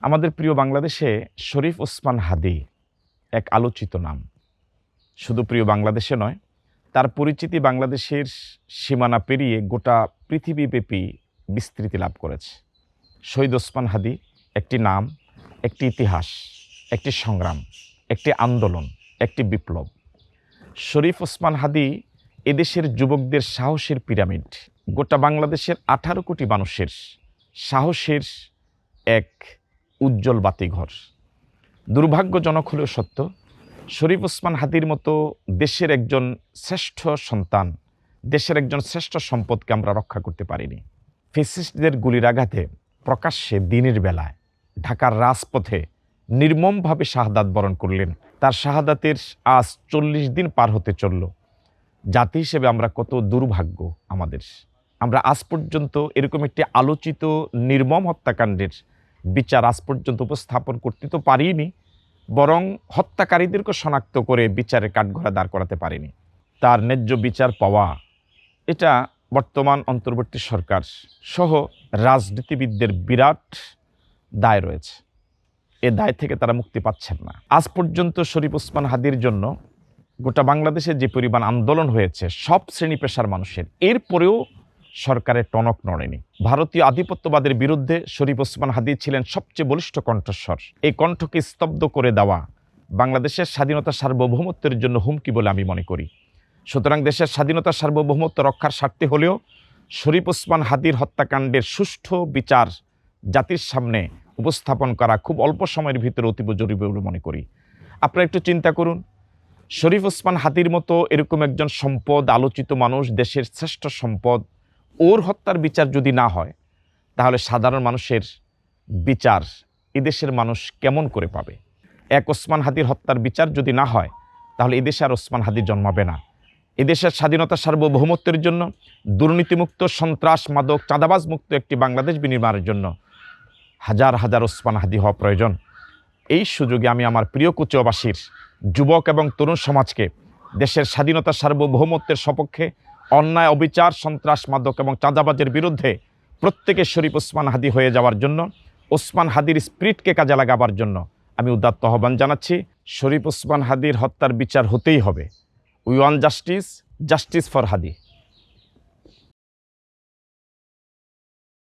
আমাদের প্রিয় বাংলাদেশে শরীফ ওসমান হাদী এক আলোচিত নাম। শুধু প্রিয় বাংলাদেশে নয়, তার পরিচিতি বাংলাদেশের সীমানা পেরিয়ে গোটা পৃথিবীব্যাপী বিস্তৃতি লাভ করেছে। শহীদ ওসমান হাদী একটি নাম, একটি ইতিহাস, একটি সংগ্রাম, একটি আন্দোলন, একটি বিপ্লব। শরীফ ওসমান হাদী এদেশের যুবকদের সাহসের পিরামিড, গোটা বাংলাদেশের 18 কোটি মানুষের সাহসের এক উজ্জ্বল বাতিঘর। দুর্ভাগ্যজনক হলেও সত্য, শরীফ ওসমান হাদীর মতো দেশের একজন শ্রেষ্ঠ সন্তান, দেশের একজন শ্রেষ্ঠ সম্পদকে আমরা রক্ষা করতে পারিনি। ফ্যাসিস্টদের গুলির আঘাতে প্রকাশ্যে দিনের বেলায় ঢাকার রাজপথে নির্মমভাবে শাহাদাত বরণ করলেন। তার শাহাদাতের আজ 40 দিন পার হতে চলল। জাতি হিসেবে আমরা কত দুর্ভাগ্য আমাদের। আমরা আজ পর্যন্ত এরকম একটি আলোচিত নির্মম হত্যাকাণ্ডের বিচার আজ পর্যন্ত উপস্থাপন করতে তো পারিনি, বরং হত্যাকারীদেরকে শনাক্ত করে বিচারের কাঠগড়ায় দাঁড় করাতে পারিনি। তার ন্যায্য বিচার পাওয়া, এটা বর্তমান অন্তর্বর্তী সরকার সহ রাজনীতিবিদদের বিরাট দায় রয়েছে। এ দায় থেকে তারা মুক্তি পাচ্ছেন না। আজ পর্যন্ত শরীফ ওসমান হাদীর জন্য গোটা বাংলাদেশে যে পরিমাণ আন্দোলন হয়েছে সব শ্রেণী পেশার মানুষের, এরপরেও সরকারের টনক নড়েনি। ভারতীয় আধিপত্যবাদের বিরুদ্ধে শরীফ ওসমান হাদী ছিলেন সবচেয়ে বলিষ্ঠ কণ্ঠস্বর। এই কণ্ঠকে স্তব্ধ করে দেওয়া বাংলাদেশের স্বাধীনতা সার্বভৌমত্বের জন্য হুমকি বলে আমি মনে করি। সুতরাং দেশের স্বাধীনতা সার্বভৌমত্ব রক্ষার স্বার্থে হলেও শরীফ ওসমান হাদীর হত্যাকাণ্ডের সুষ্ঠু বিচার জাতির সামনে উপস্থাপন করা খুব অল্প সময়ের ভিতরে অতীব জরুরি বলে মনে করি। আপনারা একটু চিন্তা করুন, শরীফ ওসমান হাদীর মতো এরকম একজন সম্পদ, আলোচিত মানুষ, দেশের শ্রেষ্ঠ সম্পদ, ওর হত্যার বিচার যদি না হয়, তাহলে সাধারণ মানুষের বিচার এদেশের মানুষ কেমন করে পাবে? এক ওসমান হাদীর হত্যার বিচার যদি না হয়, তাহলে এদেশে আর ওসমান হাদী জন্মাবে না। এদেশের স্বাধীনতা সার্বভৌমত্বের জন্য, দুর্নীতিমুক্ত, সন্ত্রাস, মাদক, চাঁদাবাজ মুক্ত একটি বাংলাদেশ বিনির্মাণের জন্য হাজার হাজার ওসমান হাদী হওয়া প্রয়োজন। এই সুযোগে আমি আমার প্রিয় কুচিয়াবাসীর যুবক এবং তরুণ সমাজকে দেশের স্বাধীনতা সার্বভৌমত্বের সপক্ষে, অন্যায়, অবিচার, সন্ত্রাস, মাদক এবং চাঁদাবাজের বিরুদ্ধে প্রত্যেকে শরীফ ওসমান হাদী হয়ে যাওয়ার জন্য, ওসমান হাদীর স্পিরিটকে কাজে লাগাবার জন্য আমি উদাত্ত আহ্বান জানাচ্ছি। শরীফ ওসমান হাদীর হত্যার বিচার হতেই হবে। We want justice, justice for Hadi.